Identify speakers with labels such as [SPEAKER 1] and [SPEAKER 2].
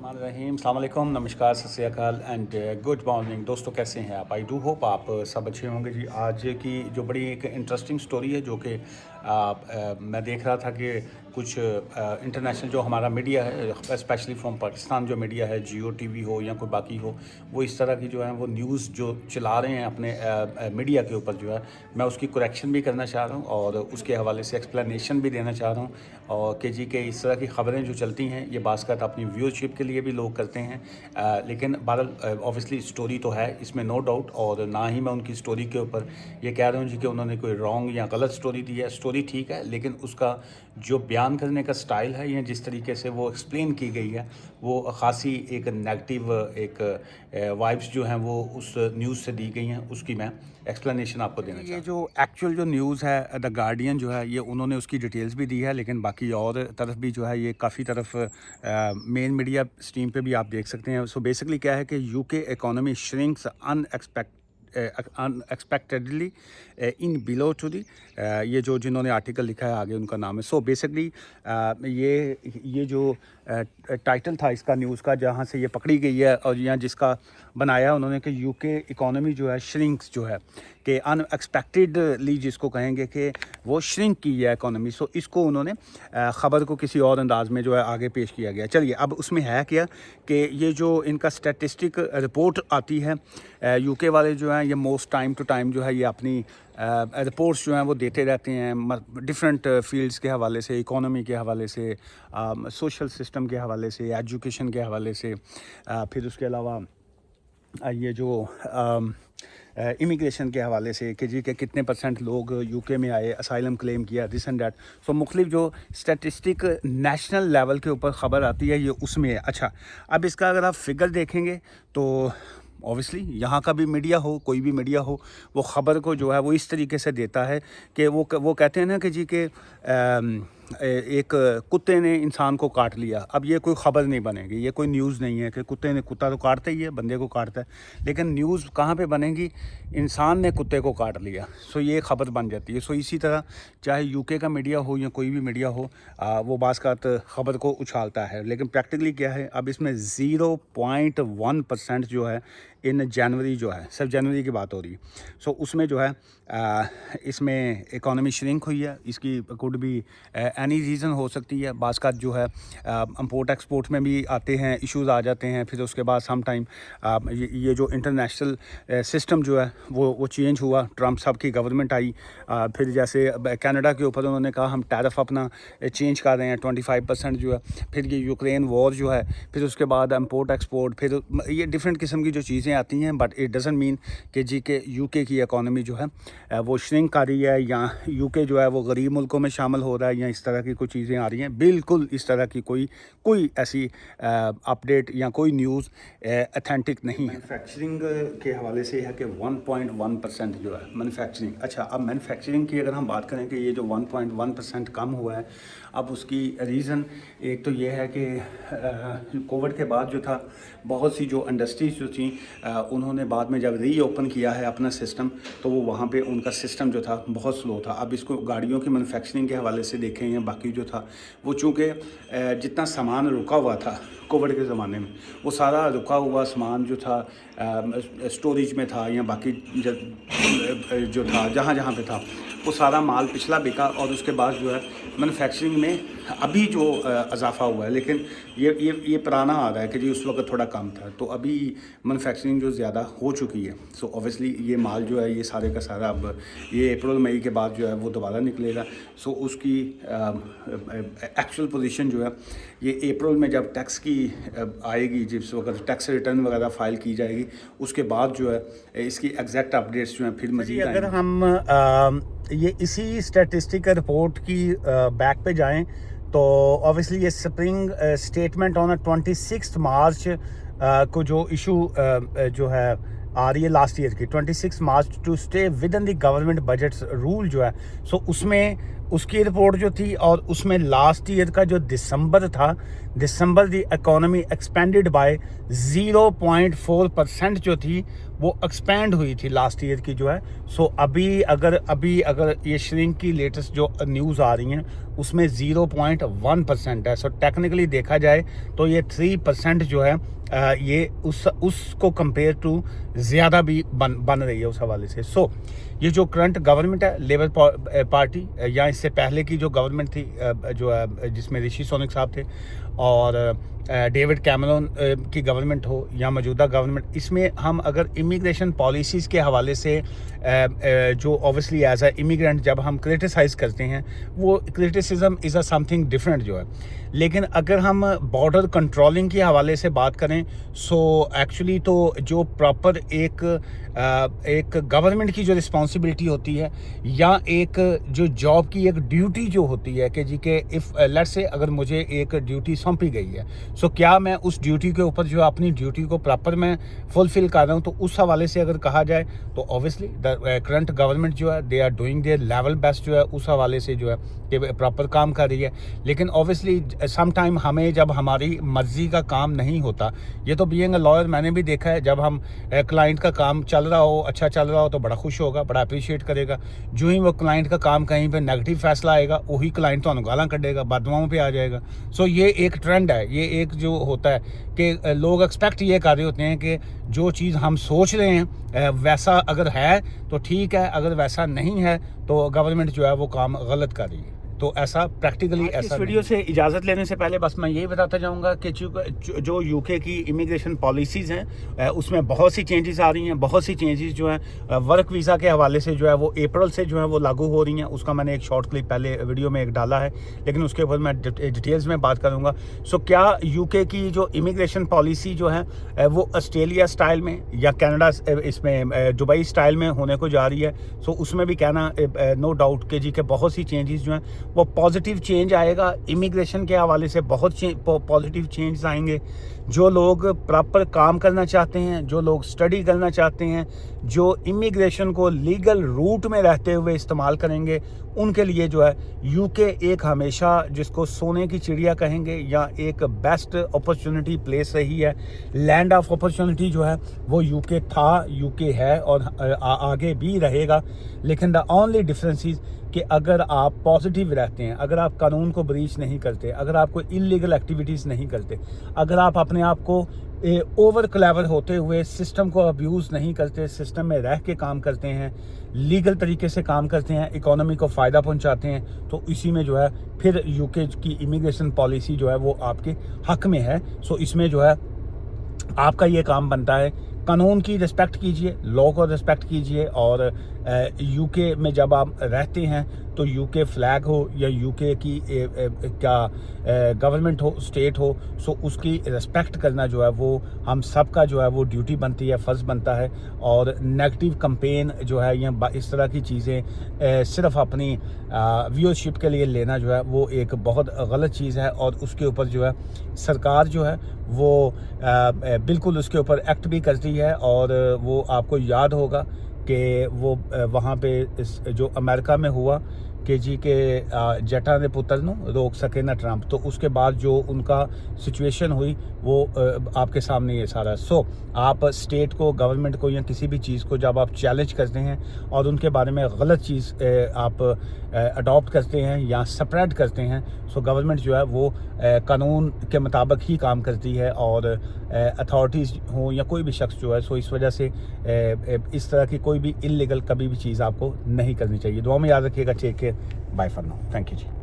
[SPEAKER 1] रहीम अस्सलाम वालेकुम, नमस्कार, सत श्री अकाल एंड गुड मॉर्निंग। दोस्तों कैसे हैं आप? आई डू होप आप सब अच्छे होंगे जी। आज की जो बड़ी एक इंटरेस्टिंग स्टोरी है जो कि मैं देख रहा था कि कुछ इंटरनेशनल जो हमारा मीडिया है, स्पेशली फ्रॉम पाकिस्तान जो मीडिया है, जियो टीवी हो या कोई बाकी हो, वो इस तरह की जो है वो न्यूज़ जो चला रहे हैं अपने मीडिया के ऊपर जो है, मैं उसकी करेक्शन भी करना चाह रहा हूँ और उसके हवाले से एक्सप्लेनेशन भी देना चाह रहा हूँ। और कि जी के इस तरह की ख़बरें जो चलती हैं ये बाज़ अपनी व्यूअरशिप के लिए भी लोग करते हैं, लेकिन बहरहाल ऑब्वियसली स्टोरी तो है इसमें, नो डाउट। और ना ही मैं उनकी स्टोरी के ऊपर ये कह रहा हूँ जी कि उन्होंने कोई रॉन्ग या गलत स्टोरी दी है। स्टोरी ठीक है, लेकिन उसका जो बयान करने का स्टाइल है या जिस तरीके से वो एक्सप्लेन की गई है, वो ख़ासी एक नेगेटिव एक वाइब्स जो हैं वो उस न्यूज़ से दी गई हैं, उसकी मैं एक्सप्लेनेशन आपको देना चाहिए। ये जो एक्चुअल जो न्यूज़ है द गार्डियन जो है, ये उन्होंने उसकी डिटेल्स भी दी है, लेकिन बाकी और तरफ भी जो है ये काफ़ी तरफ मेन मीडिया स्ट्रीम पे भी आप देख सकते हैं। सो बेसिकली क्या है कि UK economy shrinks unexpectedly in below two the, ये जो जिन्होंने आर्टिकल लिखा है आगे उनका नाम है। सो बेसिकली ये जो टाइटल था इसका न्यूज़ का, जहाँ से ये पकड़ी गई है और यहाँ जिसका बनाया उन्होंने कि यूके इकोनॉमी जो है श्रिंक्स जो है कि अनएक्सपेक्टेडली जिसको कहेंगे कि वो श्रिंक की है इकोनॉमी। सो इसको उन्होंने ख़बर को किसी और अंदाज में जो है आगे पेश किया गया। चलिए, अब उसमें है क्या कि ये जो इनका स्टैटिस्टिक रिपोर्ट आती है, यूके वाले जो हैं ये मोस्ट टाइम टू टाइम जो है ये अपनी रिपोर्ट्स जो हैं वो देते रहते हैं डिफरेंट फील्ड्स के हवाले से, इकोनॉमी के हवाले से, सोशल सिस्टम के हवाले से, एजुकेशन के हवाले से, फिर उसके अलावा ये जो इमिग्रेशन के हवाले से कि जी के कितने % लोग यूके में आए, असाइलम क्लेम किया, दिस एंड डैट। सो मुख्तलिफ जो स्टैटिस्टिक नेशनल लेवल के ऊपर ख़बर आती है ये उसमें है। अच्छा, अब इसका अगर आप फिगर देखेंगे तो ऑब्वियसली यहाँ का भी मीडिया हो, कोई भी मीडिया हो, वो ख़बर को जो है वो इस तरीके से देता है कि वो कहते हैं ना कि जी के एक कुत्ते ने इंसान को काट लिया। अब ये कोई ख़बर नहीं बनेगी, ये कोई न्यूज़ नहीं है कि कुत्ता तो काटता ही है, बंदे को काटता है, लेकिन न्यूज़ कहाँ पे बनेगी? इंसान ने कुत्ते को काट लिया, सो ये ख़बर बन जाती है। सो इसी तरह चाहे यूके का मीडिया हो या कोई भी मीडिया हो, वो बाज़ ख़बर को उछालता है, लेकिन प्रैक्टिकली क्या है, अब इसमें 0.1% जो है इन जनवरी जो है, सिर्फ जनवरी की बात हो रही है। सो उसमें जो है इसमें इकोनॉमी श्रिंक हुई है। इसकी कुड भी एनी रीज़न हो सकती है। बाज़ जो है इंपोर्ट एक्सपोर्ट में भी आते हैं, इश्यूज़ आ जाते हैं। फिर उसके बाद सम टाइम ये जो इंटरनेशनल सिस्टम जो है वो चेंज हुआ, ट्रंप साहब की गवर्नमेंट आई, फिर जैसे कनाडा के ऊपर उन्होंने कहा हम टैरिफ अपना चेंज कर रहे हैं 25% जो है, फिर ये यूक्रेन वॉर जो है, फिर उसके बाद इंपोर्ट एक्सपोर्ट, फिर ये डिफरेंट किस्म की जो चीज़ें आती हैं। बट इट डजंट मीन कि जी के यूके की इकोनॉमी जो है वो श्रिंक कर रही है या यूके जो है वो गरीब मुल्कों में शामिल हो रहा है या इस तरह की कोई चीज़ें आ रही हैं। बिल्कुल इस तरह की कोई ऐसी अपडेट या कोई न्यूज़ अथेंटिक नहीं है। मैन्युफैक्चरिंग के हवाले से है कि 1.1% जो है मैन्युफैक्चरिंग। अच्छा, अब मैन्युफैक्चरिंग की अगर हम बात करें कि ये जो 1.1% कम हुआ है, अब उसकी रीज़न एक तो ये है कि कोविड के बाद जो था बहुत सी जो इंडस्ट्रीज़ जो थी उन्होंने बाद में जब रीओपन किया है अपना सिस्टम, तो वो वहाँ पे उनका सिस्टम जो था बहुत स्लो था। अब इसको गाड़ियों की मैन्युफैक्चरिंग के हवाले से देखें या बाकी जो था वो, चूँकि जितना सामान रुका हुआ था कोविड के ज़माने में, वो सारा रुका हुआ सामान जो था स्टोरेज में था या बाकी जो था जहाँ पे था, वो सारा माल पिछला बिका और उसके बाद जो है मैन्युफैक्चरिंग में अभी जो इजाफा हुआ है, लेकिन ये पुराना आ रहा है कि जी उस वक्त थोड़ा कम था, तो अभी मैन्युफैक्चरिंग जो ज़्यादा हो चुकी है। सो ऑब्वियसली ये माल जो है ये सारे का सारा अब ये अप्रैल मई के बाद जो है वो दोबारा निकलेगा। सो उसकी एक्चुअल पोजीशन जो है ये अप्रैल में जब टैक्स की आएगी, जिस वक्त टैक्स रिटर्न वगैरह फ़ाइल की जाएगी, उसके बाद जो है इसकी एग्जैक्ट अपडेट्स जो हैं फिर मज़ीद अगर हम ये इसी स्टैटिस्टिक रिपोर्ट की बैक पे जाएं तो ऑब्वियसली ये स्प्रिंग स्टेटमेंट ऑन 26 मार्च को जो इशू जो है आ रही है लास्ट ईयर की 26 March two stay with in the government budget rule जो है, सो उसमें उसकी रिपोर्ट जो थी और उसमें लास्ट ईयर का जो दिसंबर था, दिसंबर दी इकोनॉमी एक्सपेंडेड बाय 0.4% जो थी वो एक्सपेंड हुई थी लास्ट ईयर की जो है। सो अभी अगर ये श्रिंक की लेटेस्ट जो न्यूज़ आ रही हैं उसमें 0.1% है। सो टेक्निकली देखा जाए तो ये 3% जो है ये उसको कंपेयर टू ज़्यादा भी बन रही है उस हवाले से। सो ये जो करंट गवर्नमेंट है लेबर पार्टी, या इससे पहले की जो गवर्नमेंट थी जो जिसमें ऋषि सुनक साहब थे, और डेविड कैमरन की गवर्नमेंट हो या मौजूदा गवर्नमेंट, इसमें हम अगर इमिग्रेशन पॉलिसीज़ के हवाले से जो ऑब्वियसली एज अ इमिग्रेंट जब हम क्रिटिसाइज़ करते हैं, वो criticism is a something different जो है। लेकिन अगर हम बॉर्डर कंट्रोलिंग के हवाले से बात करें, सो एक्चुअली तो जो प्रॉपर एक गवर्नमेंट की जो रिस्पॉन्सिबिलिटी होती है, या एक जो जॉब की एक ड्यूटी जो होती है कि जी के इफ़ लेट्स से अगर मुझे एक ड्यूटी सौंपी गई है, सो क्या मैं उस ड्यूटी के ऊपर जो अपनी ड्यूटी को प्रॉपर मैं फुलफिल कर रहा हूँ, तो उस हवाले से अगर कहा जाए तो ऑब्वियसली द करंट गवर्नमेंट जो है they are doing their level best जो है उस हवाले से जो है कि प्रॉपर काम कर रही है। लेकिन ऑब्वियसली सम टाइम हमें जब हमारी मर्जी का काम नहीं होता, ये तो बीइंग अ लॉयर मैंने भी देखा है, जब हम क्लाइंट का काम चल रहा हो, अच्छा चल रहा हो, तो बड़ा खुश होगा, बड़ा अप्रिशिएट करेगा। जो ही वो क्लाइंट का काम कहीं पे नेगेटिव फैसला आएगा, वही क्लाइंट तो गालां कढ़ेगा, बददुआओं पे आ जाएगा। सो ये एक ट्रेंड है, ये एक जो होता है कि लोग एक्सपेक्ट ये कर रहे होते हैं कि जो चीज़ हम सोच रहे हैं वैसा अगर है तो ठीक है, अगर वैसा नहीं है तो गवर्नमेंट जो है वो काम गलत कर रही है। तो ऐसा प्रैक्टिकली ऐसा इस वीडियो से इजाज़त लेने से पहले बस मैं यही बताता जाऊंगा कि जो यूके की इमिग्रेशन पॉलिसीज़ हैं उसमें बहुत सी चेंजेस आ रही हैं। बहुत सी चेंजेस जो हैं वर्क वीज़ा के हवाले से जो है वो अप्रैल से जो है वो लागू हो रही हैं। उसका मैंने एक शॉर्ट क्लिप पहले वीडियो में एक डाला है, लेकिन उसके ऊपर मैं डिटेल्स में बात करूँगा। सो क्या यूके की जो इमिग्रेशन पॉलिसी जो है वो ऑस्ट्रेलिया स्टाइल में या कनाडा इसमें दुबई स्टाइल में होने को जा रही है। सो उसमें भी कहना नो डाउट कि जी के बहुत सी चेंजेस जो हैं वो पॉजिटिव चेंज आएगा। इमिग्रेशन के हवाले से बहुत पॉजिटिव चेंज आएंगे। जो लोग प्रॉपर काम करना चाहते हैं, जो लोग स्टडी करना चाहते हैं, जो इमिग्रेशन को लीगल रूट में रहते हुए इस्तेमाल करेंगे, उनके लिए जो है यूके एक हमेशा जिसको सोने की चिड़िया कहेंगे या एक बेस्ट अपॉर्चुनिटी प्लेस रही है। लैंड ऑफ अपॉर्चुनिटी जो है वो यूके था, यूके है और आगे भी रहेगा। लेकिन द ओनली डिफरेंस इज कि अगर आप पॉजिटिव रहते हैं, अगर आप कानून को ब्रीच नहीं करते, अगर आप कोई इलीगल एक्टिविटीज़ नहीं करते, अगर आप अपने आप को ओवर क्लेवर होते हुए सिस्टम को अब्यूज़ नहीं करते, सिस्टम में रह के काम करते हैं, लीगल तरीके से काम करते हैं, इकोनॉमी को फ़ायदा पहुंचाते हैं, तो इसी में जो है फिर यूके की इमिग्रेशन पॉलिसी जो है वो आपके हक में है। सो इसमें जो है आपका ये काम बनता है, कानून की रिस्पेक्ट कीजिए, लॉ को रिस्पेक्ट कीजिए, और यूके में जब आप रहते हैं तो यूके फ्लैग हो या यूके की गवर्नमेंट हो, स्टेट हो, सो उसकी रिस्पेक्ट करना जो है वो हम सब का जो है वो ड्यूटी बनती है, फ़र्ज़ बनता है। और नेगेटिव कैंपेन जो है या इस तरह की चीज़ें सिर्फ अपनी व्यूअरशिप के लिए लेना जो है वो एक बहुत गलत चीज़ है। और उसके ऊपर जो है सरकार जो है वो बिल्कुल उसके ऊपर एक्ट भी करती है। और वो आपको याद होगा कि वो वहाँ पे जो अमेरिका में हुआ कि जी के जटा ने पुत्र नो रोक सके ना ट्रंप, तो उसके बाद जो उनका सिचुएशन हुई वो आपके सामने ये सारा। सो आप स्टेट को, गवर्नमेंट को या किसी भी चीज़ को जब आप चैलेंज करते हैं और उनके बारे में गलत चीज़ आप अडॉप्ट करते हैं या स्प्रेड करते हैं, सो गवर्नमेंट जो है वो कानून के मुताबिक ही काम करती है। और अथॉरिटीज़ हों या कोई भी शख्स जो है, सो इस वजह से इस तरह की कोई भी इलीगल कभी भी चीज़ आपको नहीं करनी चाहिए। दुआ में याद रखिएगा। Take care, bye for now, thank you ji.